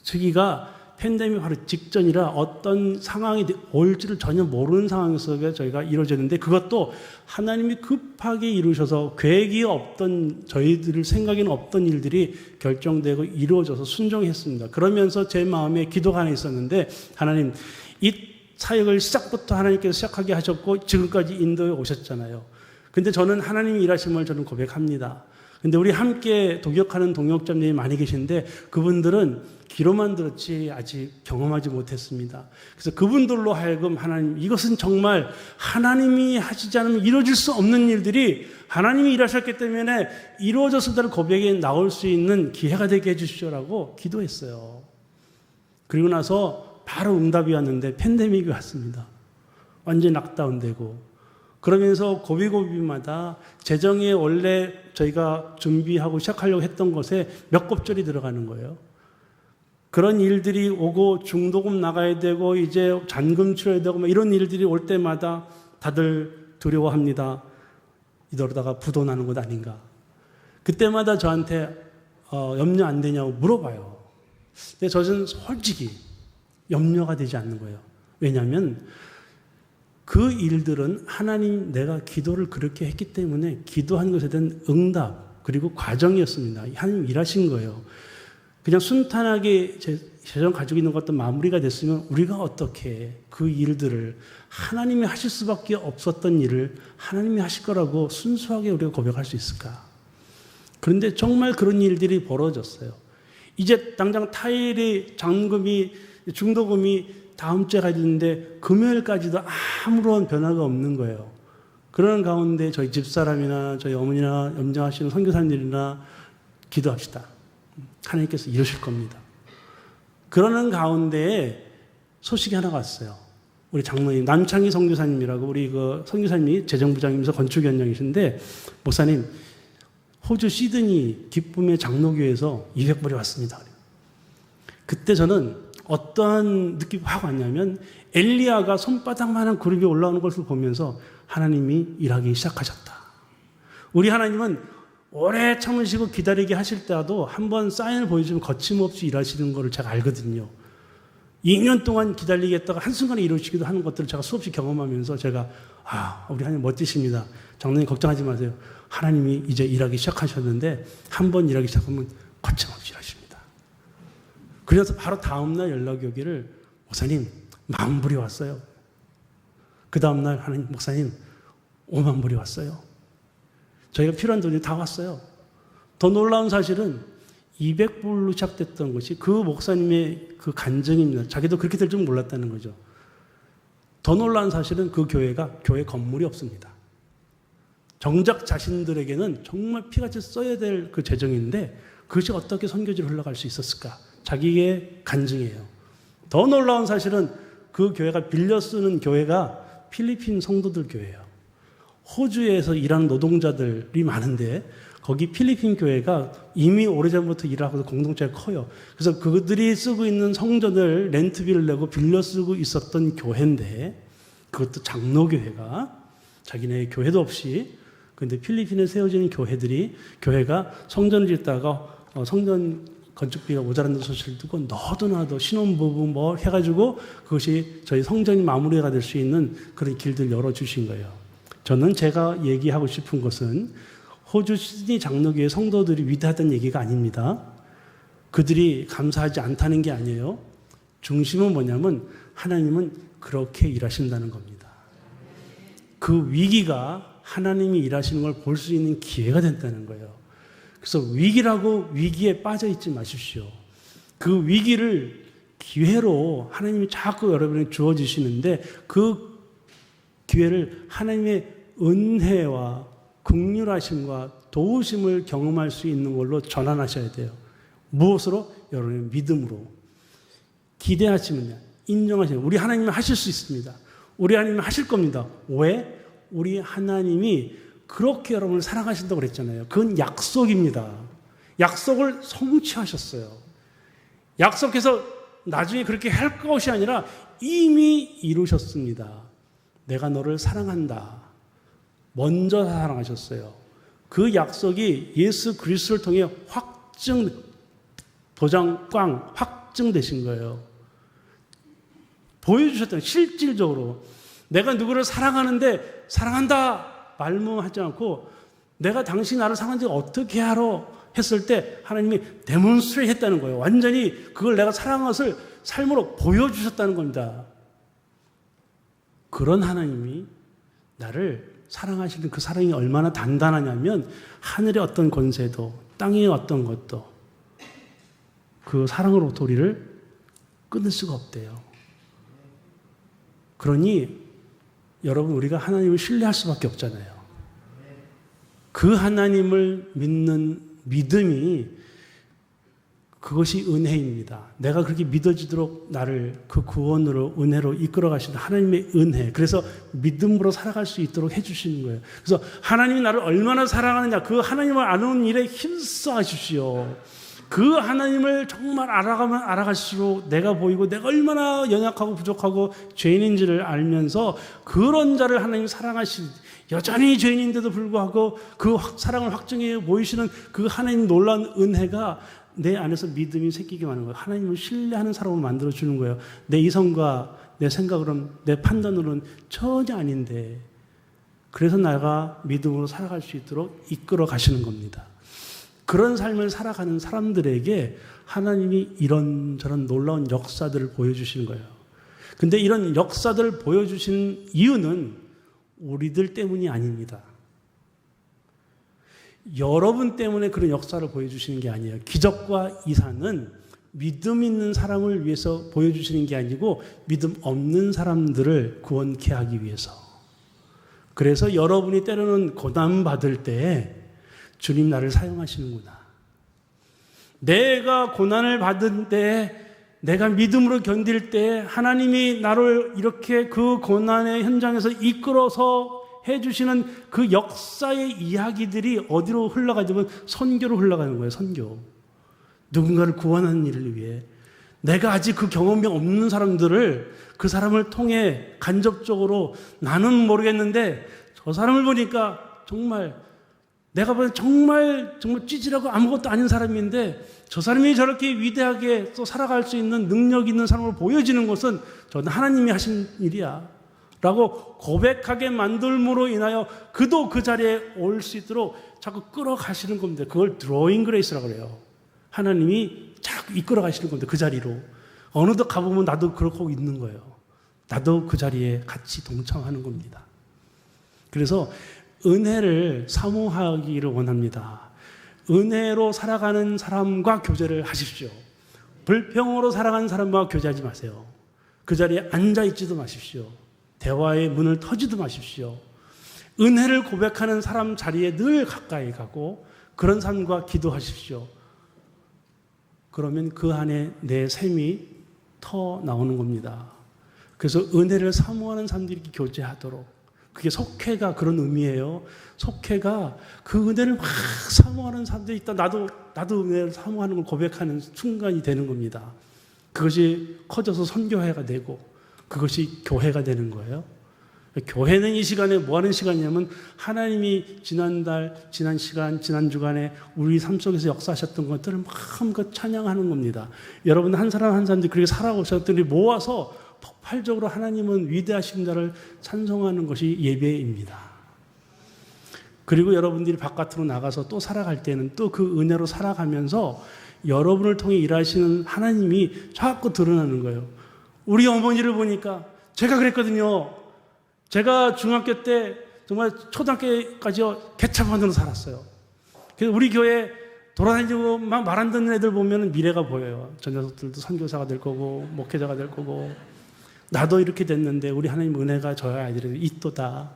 시기가 팬데믹 바로 직전이라 어떤 상황이 올지를 전혀 모르는 상황 속에 저희가 이루어졌는데, 그것도 하나님이 급하게 이루셔서 계획이 없던, 저희들 생각에는 없던 일들이 결정되고 이루어져서 순종했습니다. 그러면서 제 마음에 기도가 하나 있었는데, 하나님, 이 사역을 시작부터 하나님께서 시작하게 하셨고 지금까지 인도에 오셨잖아요. 근데 저는 하나님이 일하심을 저는 고백합니다. 근데 우리 함께 동역하는 동역자님이 많이 계신데 그분들은 귀로만 들었지 아직 경험하지 못했습니다. 그래서 그분들로 하여금 하나님, 이것은 정말 하나님이 하시지 않으면 이루어질 수 없는 일들이 하나님이 일하셨기 때문에 이루어졌다는 고백에 나올 수 있는 기회가 되게 해주시오라고 기도했어요. 그리고 나서 바로 응답이 왔는데 팬데믹이 왔습니다. 완전히 락다운되고, 그러면서 고비고비마다 재정에 원래 저희가 준비하고 시작하려고 했던 것에 몇 곱절이 들어가는 거예요. 그런 일들이 오고 중도금 나가야 되고 이제 잔금 치러야 되고 막 이런 일들이 올 때마다 다들 두려워합니다. 이러다가 부도 나는 것 아닌가. 그때마다 저한테 염려 안 되냐고 물어봐요. 근데 저는 솔직히 염려가 되지 않는 거예요. 왜냐하면 그 일들은 하나님, 내가 기도를 그렇게 했기 때문에 기도한 것에 대한 응답, 그리고 과정이었습니다. 하나님 일하신 거예요. 그냥 순탄하게 재정 가지고 있는 것도 마무리가 됐으면 우리가 어떻게 그 일들을 하나님이 하실 수밖에 없었던 일을 하나님이 하실 거라고 순수하게 우리가 고백할 수 있을까? 그런데 정말 그런 일들이 벌어졌어요. 이제 당장 타일이 잔금이 중도금이 다음 주에 가야 되는데 금요일까지도 아무런 변화가 없는 거예요. 그런 가운데 저희 집사람이나 저희 어머니나 염정하시는 선교사님들이나 기도합시다. 하나님께서 이루실 겁니다. 그러는 가운데 소식이 하나가 왔어요. 우리 장로님, 남창희 선교사님이라고 우리 그 선교사님이 재정부장이면서 건축위원장이신데, 목사님, 호주 시드니 기쁨의 장로교회에서 200불이 왔습니다. 그때 저는 어떠한 느낌이 확 왔냐면 엘리야가 손바닥만한 그룹이 올라오는 것을 보면서 하나님이 일하기 시작하셨다. 우리 하나님은 오래 참으시고 기다리게 하실 때라도 한번 사인을 보여주면 거침없이 일하시는 것을 제가 알거든요. 2년 동안 기다리겠다가 한순간에 이루시기도 하는 것들을 제가 수없이 경험하면서 제가 우리 하나님 멋지십니다. 장로님 걱정하지 마세요. 하나님이 이제 일하기 시작하셨는데 한번 일하기 시작하면 거침없이 일하십니다. 그래서 바로 다음날 연락이 오기를 목사님 10,000불이 왔어요. 그 다음날 하나님 목사님 50,000불이 왔어요. 저희가 필요한 돈이 다 왔어요. 더 놀라운 사실은 200불로 시작됐던 것이 그 목사님의 그 간증입니다. 자기도 그렇게 될 줄 몰랐다는 거죠. 더 놀라운 사실은 그 교회가 교회 건물이 없습니다. 정작 자신들에게는 정말 피같이 써야 될 그 재정인데 그것이 어떻게 선교지로 흘러갈 수 있었을까? 자기의 간증이에요. 더 놀라운 사실은 그 교회가 빌려 쓰는 교회가 필리핀 성도들 교회예요. 호주에서 일하는 노동자들이 많은데 거기 필리핀 교회가 이미 오래전부터 일하고 공동체가 커요. 그래서 그들이 쓰고 있는 성전을 렌트비를 내고 빌려 쓰고 있었던 교회인데 그것도 장로교회가 자기네 교회도 없이 근데 필리핀에 세워지는 교회가 성전을 짓다가 성전 건축비가 모자란다는 소식을 듣고 너도 나도 신혼부부 뭐 해가지고 그것이 저희 성전이 마무리가 될 수 있는 그런 길들 열어주신 거예요. 저는 제가 얘기하고 싶은 것은 호주 시드니 장로교회 성도들이 위대하다는 얘기가 아닙니다. 그들이 감사하지 않다는 게 아니에요. 중심은 뭐냐면 하나님은 그렇게 일하신다는 겁니다. 그 위기가 하나님이 일하시는 걸 볼 수 있는 기회가 된다는 거예요. 그래서 위기라고 위기에 빠져 있지 마십시오. 그 위기를 기회로 하나님이 자꾸 여러분에게 주어주시는데 그 기회를 하나님의 은혜와 긍휼하심과 도우심을 경험할 수 있는 걸로 전환하셔야 돼요. 무엇으로? 여러분의 믿음으로. 기대하시면 인정하시면 우리 하나님은 하실 수 있습니다. 우리 하나님은 하실 겁니다. 왜? 우리 하나님이 그렇게 여러분을 사랑하신다고 그랬잖아요. 그건 약속입니다. 약속을 성취하셨어요. 약속해서 나중에 그렇게 할 것이 아니라 이미 이루셨습니다. 내가 너를 사랑한다. 먼저 사랑하셨어요. 그 약속이 예수 그리스도를 통해 확증되신 거예요. 보여주셨던 실질적으로 내가 누구를 사랑하는데 사랑한다 말만 하지 않고 내가 당신 나를 사랑하는지 어떻게 하러 했을 때 하나님이 데몬스트레이트 했다는 거예요. 완전히 그걸 내가 사랑한 것을 삶으로 보여주셨다는 겁니다. 그런 하나님이 나를 사랑하시는 그 사랑이 얼마나 단단하냐면 하늘의 어떤 권세도 땅의 어떤 것도 그 사랑으로부터 우리를 끊을 수가 없대요. 그러니 여러분 우리가 하나님을 신뢰할 수밖에 없잖아요. 그 하나님을 믿는 믿음이 그것이 은혜입니다. 내가 그렇게 믿어지도록 나를 그 구원으로 은혜로 이끌어 가시는 하나님의 은혜. 그래서 믿음으로 살아갈 수 있도록 해주시는 거예요. 그래서 하나님이 나를 얼마나 사랑하느냐 그 하나님을 아는 일에 힘써 하십시오. 그 하나님을 정말 알아가면 알아갈수록 내가 보이고 내가 얼마나 연약하고 부족하고 죄인인지를 알면서 그런 자를 하나님이 사랑하시 여전히 죄인인데도 불구하고 그 사랑을 확증해 보이시는 그 하나님 놀라운 은혜가 내 안에서 믿음이 생기게 하는 거예요. 하나님을 신뢰하는 사람으로 만들어주는 거예요. 내 이성과 내 생각으로는 내 판단으로는 전혀 아닌데 그래서 내가 믿음으로 살아갈 수 있도록 이끌어 가시는 겁니다. 그런 삶을 살아가는 사람들에게 하나님이 이런저런 놀라운 역사들을 보여주시는 거예요. 근데 이런 역사들을 보여주신 이유는 우리들 때문이 아닙니다. 여러분 때문에 그런 역사를 보여주시는 게 아니에요. 기적과 이사는 믿음 있는 사람을 위해서 보여주시는 게 아니고 믿음 없는 사람들을 구원케 하기 위해서. 그래서 여러분이 때로는 고난받을 때 주님 나를 사용하시는구나. 내가 고난을 받은 때, 내가 믿음으로 견딜 때 하나님이 나를 이렇게 그 고난의 현장에서 이끌어서 해주시는 그 역사의 이야기들이 어디로 흘러가냐면 선교로 흘러가는 거예요. 선교. 누군가를 구원하는 일을 위해. 내가 아직 그 경험이 없는 사람들을 그 사람을 통해 간접적으로 나는 모르겠는데 저 사람을 보니까 정말 내가 보기엔 정말 찌질하고 아무것도 아닌 사람인데 저 사람이 저렇게 위대하게 또 살아갈 수 있는 능력 있는 사람으로 보여지는 것은 저는 하나님이 하신 일이야 라고 고백하게 만들므로 인하여 그도 그 자리에 올 수 있도록 자꾸 끌어가시는 겁니다. 그걸 드로잉 그레이스라고 그래요. 하나님이 자꾸 이끌어 가시는 겁니다. 그 자리로. 어느덧 가보면 나도 그렇고 있는 거예요. 나도 그 자리에 같이 동참하는 겁니다. 그래서 은혜를 사모하기를 원합니다. 은혜로 살아가는 사람과 교제를 하십시오. 불평으로 살아가는 사람과 교제하지 마세요. 그 자리에 앉아있지도 마십시오. 대화의 문을 터지도 마십시오. 은혜를 고백하는 사람 자리에 늘 가까이 가고 그런 사람과 기도하십시오. 그러면 그 안에 내 샘이 터 나오는 겁니다. 그래서 은혜를 사모하는 사람들이 교제하도록. 그게 속회가 그런 의미예요. 속회가 그 은혜를 막 사모하는 사람들이 있다. 나도 은혜를 사모하는 걸 고백하는 순간이 되는 겁니다. 그것이 커져서 선교회가 되고 그것이 교회가 되는 거예요. 교회는 이 시간에 뭐 하는 시간이냐면 하나님이 지난달, 지난 시간, 지난 주간에 우리 삶 속에서 역사하셨던 것들을 마음껏 찬양하는 겁니다. 여러분 한 사람 한 사람들이 그렇게 살아오셨더니 모아서 폭발적으로 하나님은 위대하신 자를 찬송하는 것이 예배입니다. 그리고 여러분들이 바깥으로 나가서 또 살아갈 때는 또 그 은혜로 살아가면서 여러분을 통해 일하시는 하나님이 자꾸 드러나는 거예요. 우리 어머니를 보니까 제가 그랬거든요. 제가 중학교 때 정말 초등학교까지 개차반으로 살았어요. 그래서 우리 교회 돌아다니고 막 말 안 듣는 애들 보면 미래가 보여요. 저 녀석들도 선교사가 될 거고 목회자가 될 거고 나도 이렇게 됐는데 우리 하나님 은혜가 저희 아이들에게 있도다.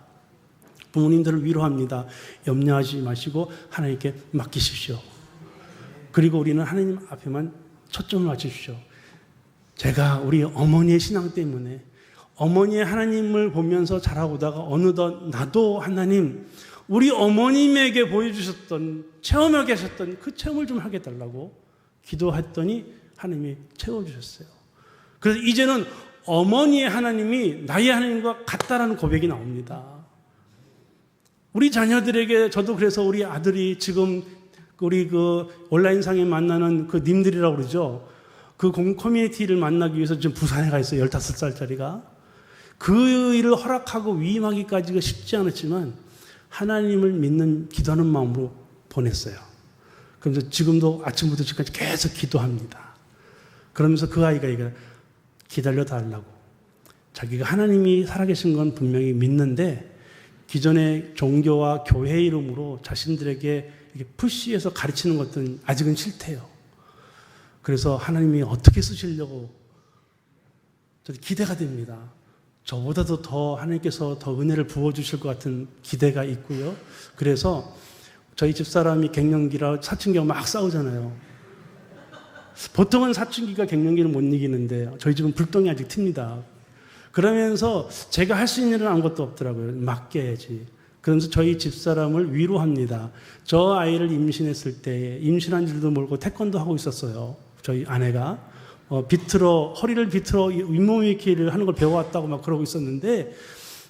부모님들을 위로합니다. 염려하지 마시고 하나님께 맡기십시오. 그리고 우리는 하나님 앞에만 초점을 맞추십시오. 제가 우리 어머니의 신앙 때문에 어머니의 하나님을 보면서 자라오다가 어느덧 나도 하나님 우리 어머님에게 보여주셨던 체험하게 하셨던 그 체험을 좀 하게 해달라고 기도했더니 하나님이 채워주셨어요. 그래서 이제는 어머니의 하나님이 나의 하나님과 같다라는 고백이 나옵니다. 우리 자녀들에게 저도 그래서 우리 아들이 지금 우리 그 온라인상에 만나는 그 님들이라고 그러죠. 그 커뮤니티를 만나기 위해서 지금 부산에 가 있어요. 15살짜리가. 그 일을 허락하고 위임하기까지가 쉽지 않았지만 하나님을 믿는 기도하는 마음으로 보냈어요. 그러면서 지금도 아침부터 지금까지 계속 기도합니다. 그러면서 그 아이가 기다려달라고. 자기가 하나님이 살아계신 건 분명히 믿는데 기존의 종교와 교회 이름으로 자신들에게 이렇게 푸시해서 가르치는 것들은 아직은 싫대요. 그래서 하나님이 어떻게 쓰시려고 저도 기대가 됩니다. 저보다도 더 하나님께서 더 은혜를 부어주실 것 같은 기대가 있고요. 그래서 저희 집사람이 갱년기라 사춘기하고 막 싸우잖아요. 보통은 사춘기가 갱년기를 못 이기는데 저희 집은 불똥이 아직 튑니다. 그러면서 제가 할 수 있는 일은 아무것도 없더라고요. 맡겨야지. 그러면서 저희 집사람을 위로합니다. 저 아이를 임신했을 때 임신한 줄도 모르고 태권도 하고 있었어요. 저희 아내가. 허리를 비틀어 윗몸 일으키기를 하는 걸 배워왔다고 막 그러고 있었는데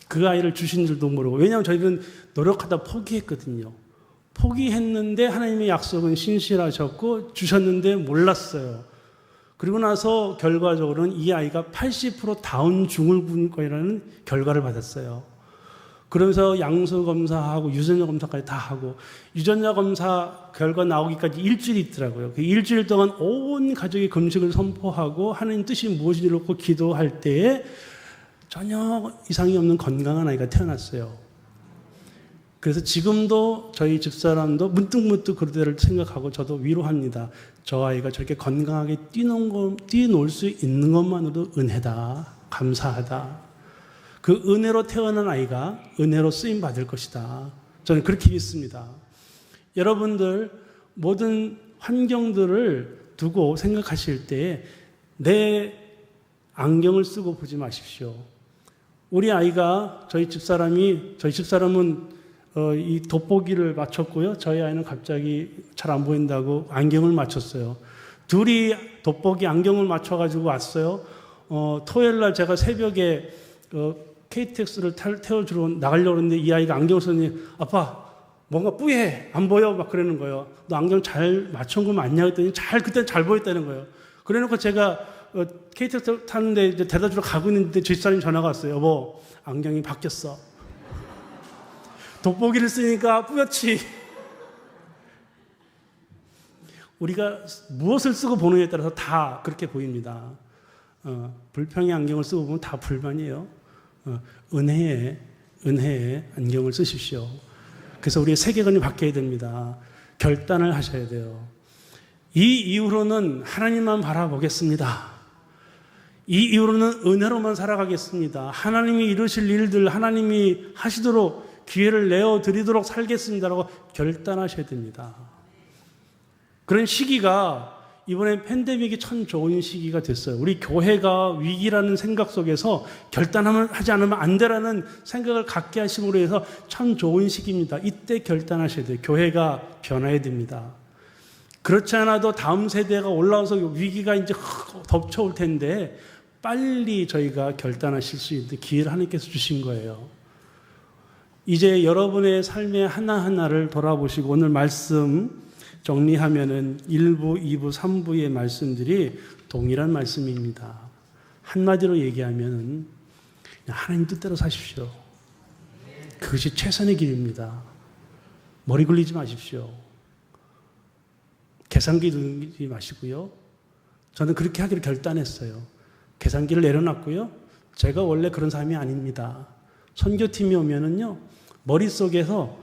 그 아이를 주신 줄도 모르고. 왜냐하면 저희는 노력하다 포기했거든요. 포기했는데 하나님의 약속은 신실하셨고 주셨는데 몰랐어요. 그리고 나서 결과적으로는 이 아이가 80% 다운 중후군이라는 결과를 받았어요. 그러면서 양수 검사하고 유전자 검사까지 다 하고 유전자 검사 결과 나오기까지 일주일이 있더라고요. 그 일주일 동안 온 가족이 금식을 선포하고 하나님 뜻이 무엇인지 놓고 기도할 때에 전혀 이상이 없는 건강한 아이가 태어났어요. 그래서 지금도 저희 집사람도 문득문득 그대를 생각하고 저도 위로합니다. 저 아이가 저렇게 건강하게 뛰놀 수 있는 것만으로도 은혜다. 감사하다. 그 은혜로 태어난 아이가 은혜로 쓰임 받을 것이다. 저는 그렇게 믿습니다. 여러분들 모든 환경들을 두고 생각하실 때 내 안경을 쓰고 보지 마십시오. 우리 아이가 저희 집사람은 이 돋보기를 맞췄고요. 저희 아이는 갑자기 잘 안 보인다고 안경을 맞췄어요. 둘이 돋보기 안경을 맞춰가지고 왔어요. 토요일 날 제가 새벽에 KTX를 태워주러 나가려고 했는데 이 아이가 안경을 썼더니 아빠 뭔가 뿌예 안 보여 막 그러는 거예요. 너 안경 잘 맞춘 거 맞냐 했더니 그때 잘 보였다는 거예요. 그래놓고 제가 KTX 타는데 이제 데려다 주러 가고 있는데 집사람이 전화가 왔어요. 여보 안경이 바뀌었어. 돋보기를 쓰니까 뿌옇지. 우리가 무엇을 쓰고 보느냐에 따라서 다 그렇게 보입니다. 불평의 안경을 쓰고 보면 다 불만이에요. 은혜의 안경을 쓰십시오. 그래서 우리의 세계관이 바뀌어야 됩니다. 결단을 하셔야 돼요. 이 이후로는 하나님만 바라보겠습니다. 이 이후로는 은혜로만 살아가겠습니다. 하나님이 이루실 일들 하나님이 하시도록 기회를 내어드리도록 살겠습니다라고 결단하셔야 됩니다. 그런 시기가 이번에 팬데믹이 참 좋은 시기가 됐어요. 우리 교회가 위기라는 생각 속에서 하지 않으면 안 되라는 생각을 갖게 하심으로 해서 참 좋은 시기입니다. 이때 결단하셔야 돼요. 교회가 변화해야 됩니다. 그렇지 않아도 다음 세대가 올라와서 위기가 이제 덮쳐올 텐데 빨리 저희가 결단하실 수 있는 기회를 하나님께서 주신 거예요. 이제 여러분의 삶의 하나하나를 돌아보시고 오늘 말씀 정리하면은 1부, 2부, 3부의 말씀들이 동일한 말씀입니다. 한마디로 얘기하면은 하나님 뜻대로 사십시오. 그것이 최선의 길입니다. 머리 굴리지 마십시오. 계산기 두지 마시고요. 저는 그렇게 하기로 결단했어요. 계산기를 내려놨고요. 제가 원래 그런 사람이 아닙니다. 선교팀이 오면은요, 머릿속에서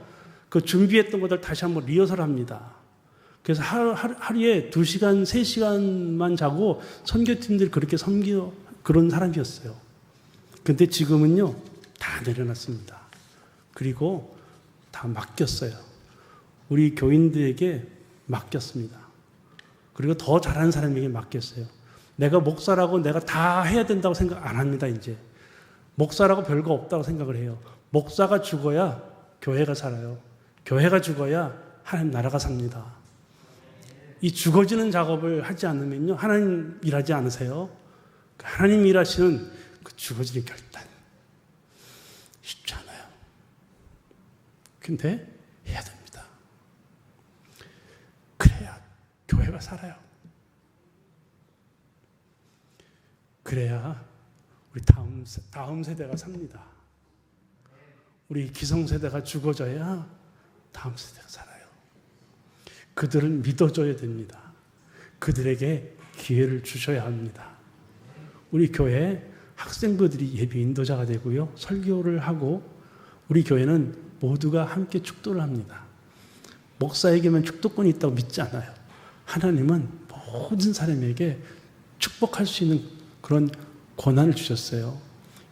그 준비했던 것들 다시 한번 리허설 합니다. 그래서 하루에 2시간, 3시간만 자고 선교팀들이 그렇게 그런 사람이었어요. 근데 지금은요, 다 내려놨습니다. 그리고 다 맡겼어요. 우리 교인들에게 맡겼습니다. 그리고 더 잘하는 사람에게 맡겼어요. 내가 목사라고 내가 다 해야 된다고 생각 안 합니다, 이제. 목사라고 별거 없다고 생각을 해요. 목사가 죽어야 교회가 살아요. 교회가 죽어야 하나님 나라가 삽니다. 이 죽어지는 작업을 하지 않으면요, 하나님 일하지 않으세요. 하나님 일하시는 그 죽어지는 결단. 쉽지 않아요. 근데 해야 됩니다. 그래야 교회가 살아요. 그래야 우리 다음 세대가 삽니다. 우리 기성세대가 죽어져야 다음 세대가 살아요. 그들을 믿어줘야 됩니다. 그들에게 기회를 주셔야 합니다. 우리 교회 학생부들이 예비 인도자가 되고요. 설교를 하고 우리 교회는 모두가 함께 축도를 합니다. 목사에게만 축도권이 있다고 믿지 않아요. 하나님은 모든 사람에게 축복할 수 있는 그런 권한을 주셨어요.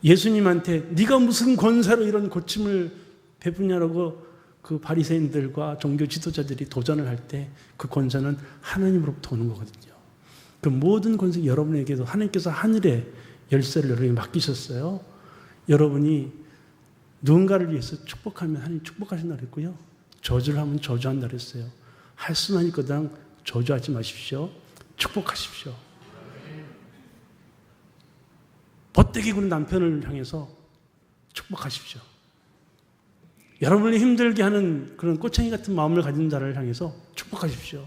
예수님한테 네가 무슨 권세로 이런 고침을 베푸냐라고 그 바리새인들과 종교 지도자들이 도전을 할 때 그 권세는 하나님으로부터 오는 거거든요. 그 모든 권세 여러분에게도 하나님께서 하늘의 열쇠를 여러분에게 맡기셨어요. 여러분이 누군가를 위해서 축복하면 하나님 축복하신다 그랬고요. 저주를 하면 저주한다 그랬어요. 할 수만 있거든 저주하지 마십시오. 축복하십시오. 벗대기 구는 남편을 향해서 축복하십시오. 여러분을 힘들게 하는 그런 꼬챙이 같은 마음을 가진 자를 향해서 축복하십시오.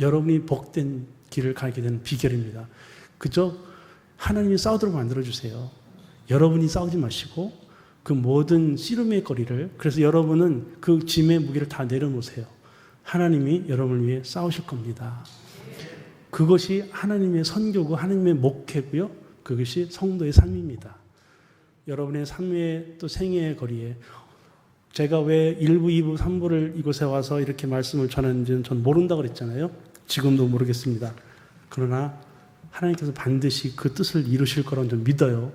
여러분이 복된 길을 가게 되는 비결입니다. 그저 하나님이 싸우도록 만들어주세요. 여러분이 싸우지 마시고 그 모든 씨름의 거리를, 그래서 여러분은 그 짐의 무게를 다 내려놓으세요. 하나님이 여러분을 위해 싸우실 겁니다. 그것이 하나님의 선교고 하나님의 목회고요. 그것이 성도의 삶입니다. 여러분의 삶의 또 생애의 거리에 제가 왜 1부, 2부, 3부를 이곳에 와서 이렇게 말씀을 전하는지는 전 모른다고 그랬잖아요. 지금도 모르겠습니다. 그러나 하나님께서 반드시 그 뜻을 이루실 거라고 좀 믿어요.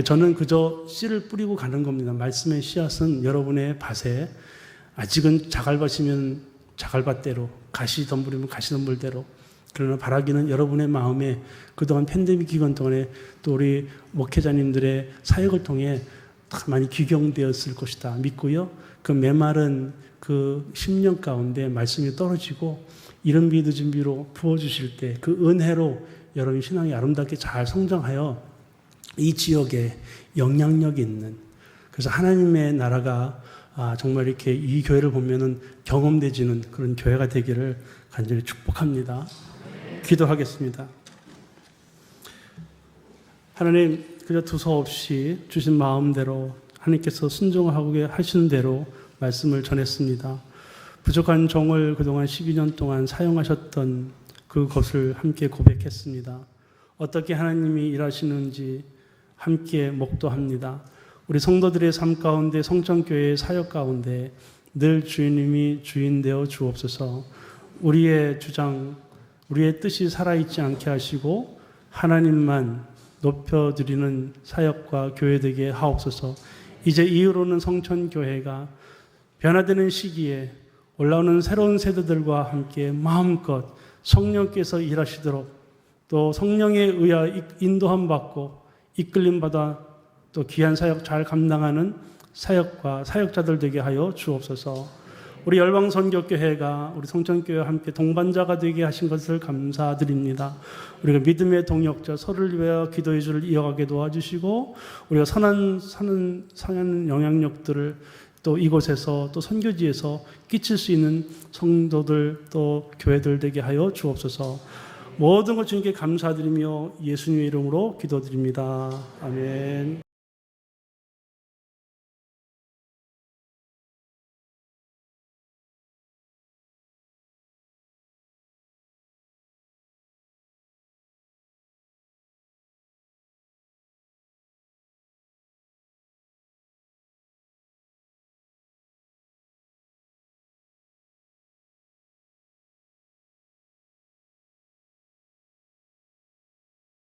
저는 그저 씨를 뿌리고 가는 겁니다. 말씀의 씨앗은 여러분의 밭에 아직은 자갈밭이면 자갈밭대로, 가시덤불이면 가시덤불대로, 그러나 바라기는 여러분의 마음에 그동안 팬데믹 기간 동안에 또 우리 목회자님들의 사역을 통해 많이 귀경되었을 것이다 믿고요. 그 메마른 그 10년 가운데 말씀이 떨어지고 이른 비 늦은 비로 부어주실 때 그 은혜로 여러분 신앙이 아름답게 잘 성장하여 이 지역에 영향력이 있는, 그래서 하나님의 나라가 정말 이렇게 이 교회를 보면은 경험되지는 그런 교회가 되기를 간절히 축복합니다. 기도하겠습니다. 하나님, 그저 두서없이 주신 마음대로 하나님께서 순종하게 하시는 대로 말씀을 전했습니다. 부족한 종을 그동안 12년 동안 사용하셨던 그것을 함께 고백했습니다. 어떻게 하나님이 일하시는지 함께 목도합니다. 우리 성도들의 삶 가운데, 성전교회의 사역 가운데 늘 주님이 주인 되어 주옵소서. 우리의 주장, 우리의 뜻이 살아있지 않게 하시고 하나님만 높여드리는 사역과 교회 되게 하옵소서. 이제 이후로는 성천교회가 변화되는 시기에 올라오는 새로운 세대들과 함께 마음껏 성령께서 일하시도록, 또 성령에 의하여 인도함 받고 이끌림 받아 또 귀한 사역 잘 감당하는 사역과 사역자들 되게 하여 주옵소서. 우리 열방선교교회가 우리 성천교회와 함께 동반자가 되게 하신 것을 감사드립니다. 우리가 믿음의 동역자, 서로를 위하여 기도의 줄을 이어가게 도와주시고 우리가 선한 영향력들을 또 이곳에서 또 선교지에서 끼칠 수 있는 성도들 또 교회들 되게 하여 주옵소서. 모든 것 주님께 감사드리며 예수님의 이름으로 기도드립니다. 아멘.